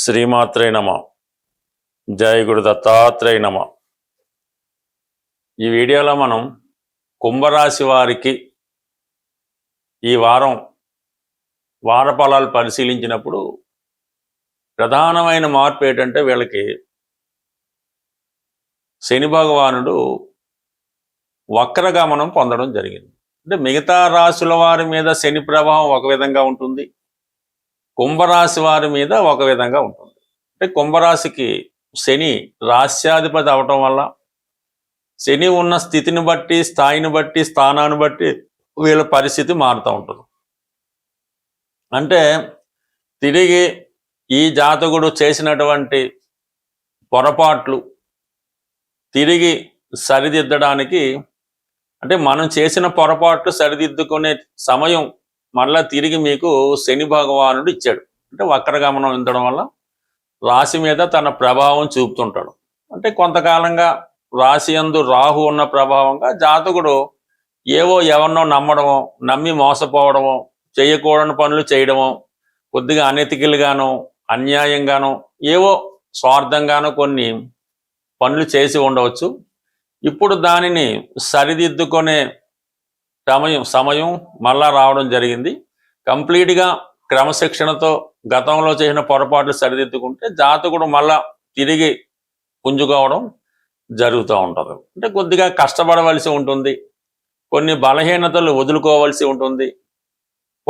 శ్రీమాత్రే నమ. జయ గురు దత్తాత్రేయ నమ. ఈ వీడియోలో మనం కుంభరాశి వారికి ఈ వారం వారఫలాలు పరిశీలించినప్పుడు ప్రధానమైన మార్పు ఏంటంటే వీళ్ళకి శని భగవానుడు వక్రగమనం పొందడం జరిగింది. అంటే మిగతా రాశుల వారి మీద శని ప్రభావం ఒక విధంగా ఉంటుంది, కుంభరాశి వారి మీద ఒక విధంగా ఉంటుంది. అంటే కుంభరాశికి శని రాశ్యాధిపతి అవటం వల్ల శని ఉన్న స్థితిని బట్టి, స్థాయిని బట్టి, స్థానాన్ని బట్టి వీళ్ళ పరిస్థితి మారుతూ ఉంటుంది. అంటే తిరిగి ఈ జాతకుడు చేసినటువంటి పొరపాట్లు తిరిగి సరిదిద్దడానికి, అంటే మనం చేసిన పొరపాట్లు సరిదిద్దుకునే సమయం మళ్ళా తిరిగి మీకు శని భగవానుడు ఇచ్చాడు. అంటే వక్రగమనం ఉండడం వల్ల రాశి మీద తన ప్రభావం చూపుతుంటాడు. అంటే కొంతకాలంగా రాశి యందు రాహు ఉన్న ప్రభావంగా జాతకుడు ఏవో ఎవరినో నమ్మడమో, నమ్మి మోసపోవడమో, చేయకూడని పనులు చేయడమో, కొద్దిగా అనెతికలుగానో, అన్యాయంగానో, ఏవో స్వార్థంగానో కొన్ని పనులు చేసి ఉండవచ్చు. ఇప్పుడు దానిని సరిదిద్దుకునే సమయం మళ్ళా రావడం జరిగింది. కంప్లీట్గా క్రమశిక్షణతో గతంలో చేసిన పొరపాట్లు సరిదిద్దుకుంటే జాతకుడు మళ్ళా తిరిగి పుంజుకోవడం జరుగుతూ ఉంటుంది. అంటే కొద్దిగా కష్టపడవలసి ఉంటుంది, కొన్ని బలహీనతలు వదులుకోవలసి ఉంటుంది,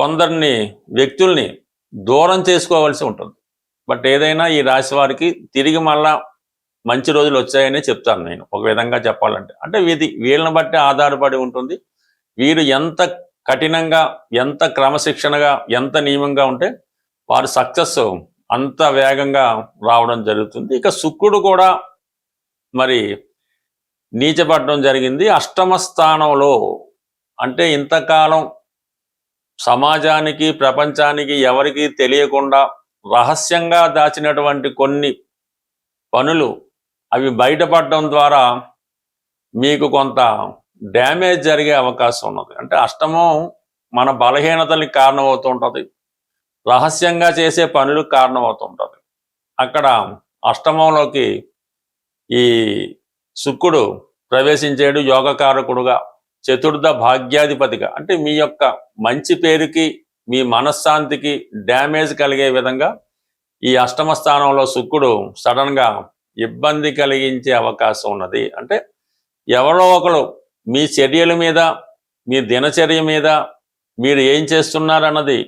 కొందరిని వ్యక్తుల్ని దూరం చేసుకోవాల్సి ఉంటుంది. బట్ ఏదైనా ఈ రాశి వారికి తిరిగి మళ్ళా మంచి రోజులు వచ్చాయని చెప్తాను నేను, ఒక విధంగా చెప్పాలంటే. అంటే వీళ్ళని బట్టి ఆధారపడి ఉంటుంది. వీరు ఎంత కఠినంగా, ఎంత క్రమశిక్షణగా, ఎంత నియమంగా ఉంటే వారు సక్సెస్ అంత వేగంగా రావడం జరుగుతుంది. ఇక శుక్రుడు కూడా మరి నీచపడడం జరిగింది అష్టమ స్థానంలో. అంటే ఇంతకాలం సమాజానికి, ప్రపంచానికి ఎవరికి తెలియకుండా రహస్యంగా దాచినటువంటి కొన్ని పనులు అవి బయటపడడం ద్వారా మీకు కొంత డ్యామేజ్ జరిగే అవకాశం ఉన్నది. అంటే అష్టమం మన బలహీనతలకు కారణమవుతూ ఉంటుంది, రహస్యంగా చేసే పనులకు కారణమవుతుంటుంది. అక్కడ అష్టమంలోకి ఈ శుక్రుడు ప్రవేశించేడు యోగకారకుడుగా, చతుర్థ భాగ్యాధిపతిగా. అంటే మీ యొక్క మంచి పేరుకి, మీ మనశ్శాంతికి డ్యామేజ్ కలిగే విధంగా ఈ అష్టమ స్థానంలో శుక్రుడు సడన్గా ఇబ్బంది కలిగించే అవకాశం ఉన్నది. అంటే ఎవరో ఒకరు మీ చర్యల మీద, మీ దినచర్య మీద మీరు ఏం చేస్తున్నారన్నది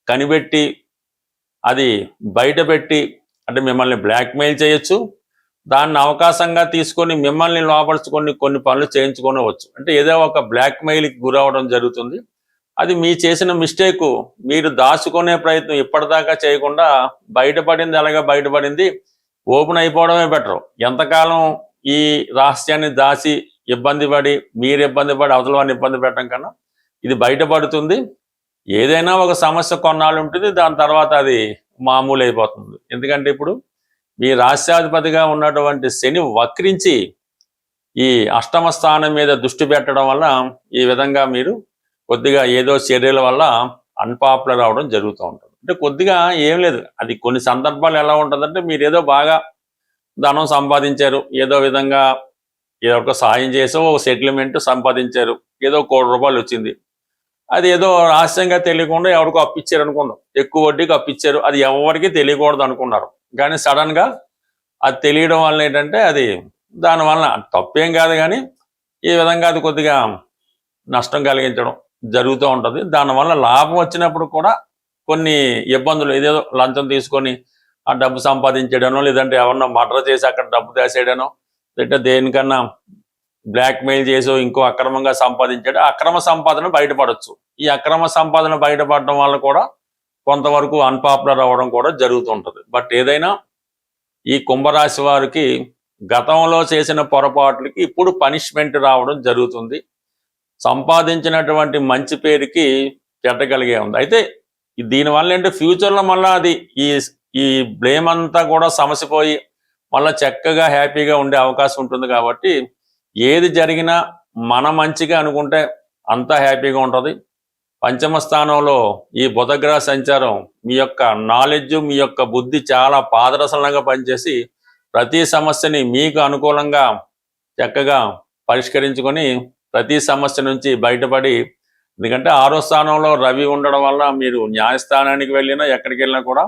కనిపెట్టి అది బయటపెట్టి, అంటే మిమ్మల్ని బ్లాక్మెయిల్ చేయొచ్చు, దాన్ని అవకాశంగా తీసుకొని మిమ్మల్ని లోపరుచుకొని కొన్ని పనులు చేయించుకోవచ్చు. అంటే ఏదో ఒక బ్లాక్మెయిల్కి గురవడం జరుగుతుంది. అది మీ చేసిన మిస్టేకు మీరు దాచుకునే ప్రయత్నం ఇప్పటిదాకా చేయకుండా బయటపడింది, అలాగే బయటపడింది, ఓపెన్ అయిపోవడమే బెటరు. ఎంతకాలం ఈ రహస్యాన్ని దాచి ఇబ్బంది పడి, మీరు ఇబ్బంది పడి అవతల వారిని ఇబ్బంది పెట్టడం కన్నా ఇది బయటపడుతుంది. ఏదైనా ఒక సమస్య కొన్నాళ్ళు ఉంటుంది, దాని తర్వాత అది మామూలు అయిపోతుంది. ఎందుకంటే ఇప్పుడు మీ రాష్ట్రాధిపతిగా ఉన్నటువంటి శని వక్రించి ఈ అష్టమ స్థానం మీద దృష్టి పెట్టడం వల్ల ఈ విధంగా మీరు కొద్దిగా ఏదో చర్యల వల్ల అన్పాపులర్ అవడం జరుగుతూ ఉంటుంది. అంటే కొద్దిగా ఏం లేదు, అది కొన్ని సందర్భాలు ఎలా ఉంటుందంటే మీరు ఏదో బాగా ధనం సంపాదించారు, ఏదో విధంగా ఏదో ఒక సాయం చేసో ఒక సెటిల్మెంట్ సంపాదించారు, ఏదో ₹1,00,00,000 వచ్చింది, అది ఏదో రహస్యంగా తెలియకుండా ఎవరికో అప్పిచ్చారు అనుకుందాం, ఎక్కువ వడ్డీకి అప్పిచ్చారు, అది ఎవరికి తెలియకూడదు అనుకున్నారు. కానీ సడన్గా అది తెలియడం వల్ల ఏంటంటే అది దానివల్ల తప్పేం కాదు, కానీ ఈ విధంగా అది కొద్దిగా నష్టం కలిగించడం జరుగుతూ ఉంటుంది. దానివల్ల లాభం వచ్చినప్పుడు కూడా కొన్ని ఇబ్బందులు, ఏదేదో లంచం తీసుకొని ఆ డబ్బు సంపాదించడనో, లేదంటే ఎవరన్నా మర్డర్ చేసి అక్కడ డబ్బు దాసేయడనో, లేదంటే దేనికన్నా బ్లాక్మెయిల్ చేసో ఇంకో అక్రమంగా సంపాదించాడు, అక్రమ సంపాదన బయటపడవచ్చు. ఈ అక్రమ సంపాదన బయటపడడం వల్ల కూడా కొంతవరకు అన్పాపులర్ అవ్వడం కూడా జరుగుతుంటుంది. బట్ ఏదైనా ఈ కుంభరాశి వారికి గతంలో చేసిన పొరపాట్లకి ఇప్పుడు పనిష్మెంట్ రావడం జరుగుతుంది. సంపాదించినటువంటి మంచి పేరుకి పెట్టగలిగే ఉంది. అయితే దీనివల్ల ఏంటంటే ఫ్యూచర్లో మళ్ళీ అది ఈ బ్లేమ్ అంతా కూడా సమసిపోయి మళ్ళీ చక్కగా హ్యాపీగా ఉండే అవకాశం ఉంటుంది. కాబట్టి ఏది జరిగినా మన మంచిగా అనుకుంటే అంతా హ్యాపీగా ఉంటుంది. పంచమ స్థానంలో ఈ బుధగ్రహ సంచారం మీ యొక్క నాలెడ్జ్, మీ యొక్క బుద్ధి చాలా పాదరసంగా పనిచేసి ప్రతి సమస్యని మీకు అనుకూలంగా చక్కగా పరిష్కరించుకొని ప్రతి సమస్య నుంచి బయటపడి, ఎందుకంటే 6వ స్థానంలో రవి ఉండడం వల్ల మీరు న్యాయస్థానానికి వెళ్ళినా ఎక్కడికి వెళ్ళినా కూడా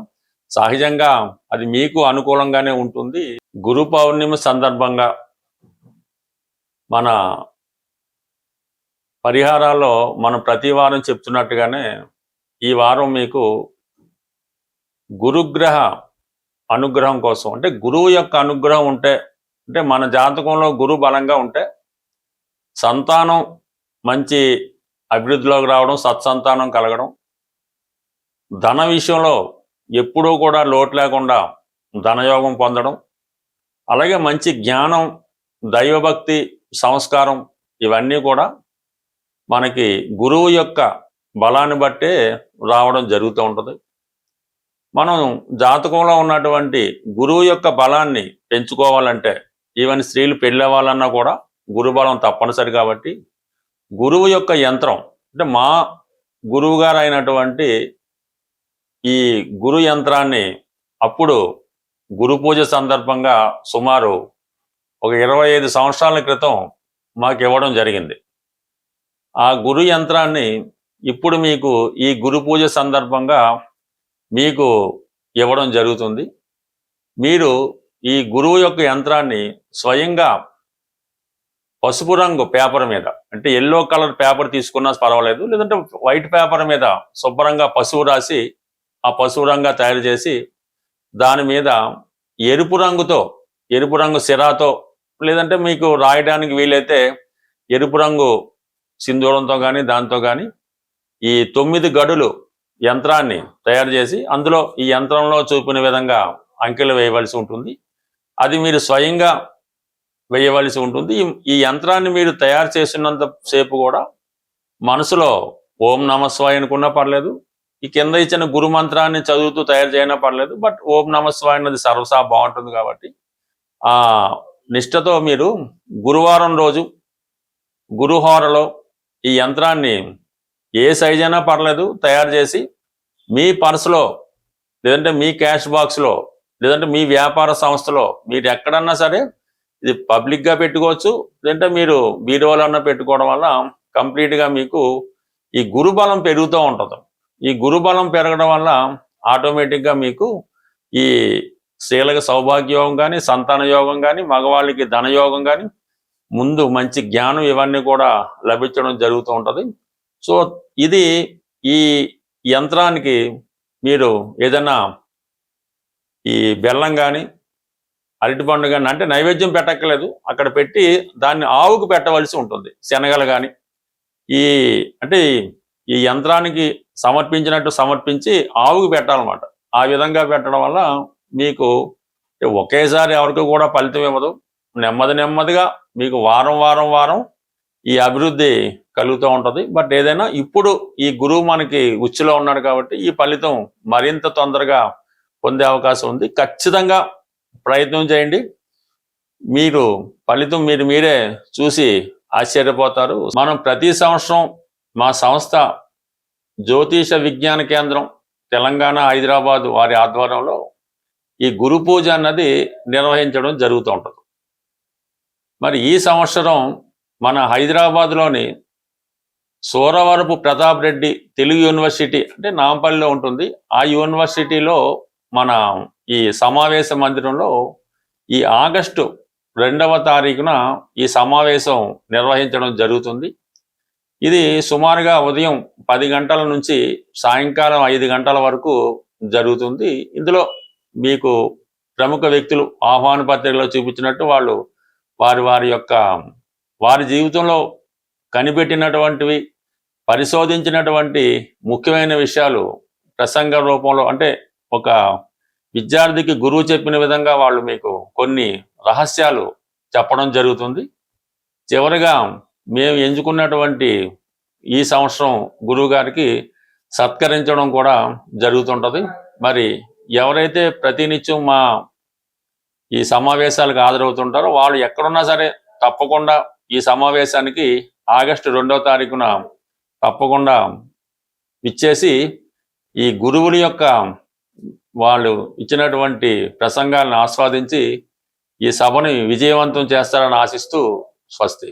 సహజంగా అది మీకు అనుకూలంగానే ఉంటుంది. గురు పౌర్ణమి సందర్భంగా మన పరిహారాల్లో మనం ప్రతి వారం చెప్తున్నట్టుగానే ఈ వారం మీకు గురుగ్రహ అనుగ్రహం కోసం, అంటే గురువు యొక్క అనుగ్రహం ఉంటే, అంటే మన జాతకంలో గురు బలంగా ఉంటే సంతానం మంచి అభివృద్ధిలోకి రావడం, సత్సంతానం కలగడం, ధన విషయంలో ఎప్పుడూ కూడా లోటు లేకుండా ధనయోగం పొందడం, అలాగే మంచి జ్ఞానం, దైవభక్తి, సంస్కారం ఇవన్నీ కూడా మనకి గురువు యొక్క బలాన్ని బట్టే రావడం జరుగుతూ ఉంటుంది. మనం జాతకంలో ఉన్నటువంటి గురువు యొక్క బలాన్ని పెంచుకోవాలంటే ఈవెన్ స్త్రీలు పెళ్ళవాలన్నా కూడా గురుబలం తప్పనిసరి. కాబట్టి గురువు యొక్క యంత్రం, అంటే మా గురువు గారు అయినటువంటి ఈ గురు యంత్రాన్ని అప్పుడు గురు పూజ సందర్భంగా సుమారు ఒక 25 సంవత్సరాల క్రితం మాకు ఇవ్వడం జరిగింది. ఆ గురు యంత్రాన్ని ఇప్పుడు మీకు ఈ గురు పూజ సందర్భంగా మీకు ఇవ్వడం జరుగుతుంది. మీరు ఈ గురువు యొక్క యంత్రాన్ని స్వయంగా పసుపు రంగు పేపర్ మీద, అంటే ఎల్లో కలర్ పేపర్ తీసుకున్నా పర్వాలేదు, లేదంటే వైట్ పేపర్ మీద శుభ్రంగా పసుపు రాసి ఆ పసుపు రంగా తయారు చేసి దాని మీద ఎరుపు రంగు సిరాతో, లేదంటే మీకు రాయడానికి వీలైతే ఎరుపు రంగు సింధూరంతో కానీ దాంతో కానీ ఈ 9 గడులు యంత్రాన్ని తయారు చేసి అందులో ఈ యంత్రంలో చూపిన విధంగా అంకెలు వేయవలసి ఉంటుంది. అది మీరు స్వయంగా వేయవలసి ఉంటుంది. ఈ యంత్రాన్ని మీరు తయారు చేసినంత సేపు కూడా మనసులో ఓం నమస్వాయ అనుకున్నా పర్లేదు, ఈ కింద ఇచ్చిన గురు మంత్రాన్ని చదువుతూ తయారు చేయనా పర్లేదు, బట్ ఓం నమస్వాయ అన్నది సర్వసా బాగుంటుంది. కాబట్టి ఆ నిష్ఠతో మీరు గురువారం రోజు గురుహోరలో ఈ యంత్రాన్ని ఏ సైజ్ అయినా పర్లేదు తయారు చేసి మీ పర్సులో, లేదంటే మీ క్యాష్ బాక్స్లో, లేదంటే మీ వ్యాపార సంస్థలో, మీరు ఎక్కడన్నా సరే ఇది పబ్లిక్గా పెట్టుకోవచ్చు, లేదంటే మీరు బీరువాలో అన్నా పెట్టుకోవడం వల్ల కంప్లీట్గా మీకు ఈ గురుబలం పెరుగుతూ ఉంటుంది. ఈ గురుబలం పెరగడం వల్ల ఆటోమేటిక్గా మీకు ఈ స్త్రీలకు సౌభాగ్యయోగం కానీ, సంతాన యోగం కానీ, మగవాళ్ళకి ధనయోగం కానీ, ముందు మంచి జ్ఞానం ఇవన్నీ కూడా లభించడం జరుగుతూ ఉంటుంది. సో ఇది ఈ యంత్రానికి మీరు ఏదైనా ఈ బెల్లం కానీ అరటిపండు కానీ, అంటే నైవేద్యం పెట్టక్కర్లేదు, అక్కడ పెట్టి దాన్ని ఆవుకు పెట్టవలసి ఉంటుంది. శనగలు కానీ అంటే ఈ యంత్రానికి సమర్పించినట్టు సమర్పించి ఆవుకు పెట్టాలన్నమాట. ఆ విధంగా పెట్టడం వల్ల మీకు ఒకేసారి ఎవరికి కూడా ఫలితం ఇవ్వదు. నెమ్మదిగా మీకు వారం ఈ అభివృద్ధి కలుగుతూ ఉంటుంది. బట్ ఏదైనా ఇప్పుడు ఈ గురువు మనకి ఉచ్చులో ఉన్నాడు కాబట్టి ఈ ఫలితం మరింత తొందరగా పొందే అవకాశం ఉంది. ఖచ్చితంగా ప్రయత్నం చేయండి. మీరు ఫలితం మీరే చూసి ఆశ్చర్యపోతారు. మనం ప్రతి సంవత్సరం మా సంస్థ జ్యోతిష విజ్ఞాన కేంద్రం తెలంగాణ, హైదరాబాద్ వారి ఆధ్వర్యంలో ఈ గురు పూజ అన్నది నిర్వహించడం జరుగుతూ ఉంటుంది. మరి ఈ సంవత్సరం మన హైదరాబాద్లోని సూరవరపు ప్రతాప్ రెడ్డి తెలుగు యూనివర్సిటీ, అంటే నాంపల్లిలో ఉంటుంది, ఆ యూనివర్సిటీలో మన ఈ సమావేశ మందిరంలో ఈ ఆగస్టు 2వ తారీఖున ఈ సమావేశం నిర్వహించడం జరుగుతుంది. ఇది సుమారుగా ఉదయం 10 గంటల నుంచి సాయంకాలం 5 గంటల వరకు జరుగుతుంది. ఇందులో మీకు ప్రముఖ వ్యక్తులు ఆహ్వాన పత్రికలో చూపించినట్టు వాళ్ళు వారి జీవితంలో కనిపెట్టినటువంటివి, పరిశోధించినటువంటి ముఖ్యమైన విషయాలు ప్రసంగ రూపంలో, అంటే ఒక విద్యార్థికి గురువు చెప్పిన విధంగా వాళ్ళు మీకు కొన్ని రహస్యాలు చెప్పడం జరుగుతుంది. చివరిగా మేము ఎంచుకున్నటువంటి ఈ సంవత్సరం గురువు గారికి సత్కరించడం కూడా జరుగుతుంటుంది. మరి ఎవరైతే ప్రతినిత్యం మా ఈ సమావేశాలకు హాజరవుతుంటారో వాళ్ళు ఎక్కడున్నా సరే తప్పకుండా ఈ సమావేశానికి ఆగస్టు 2వ తారీఖున తప్పకుండా ఇచ్చేసి ఈ గురువుల యొక్క వాళ్ళు ఇచ్చినటువంటి ప్రసంగాలను ఆస్వాదించి ఈ సభని విజయవంతం చేస్తారని ఆశిస్తూ స్వస్తి.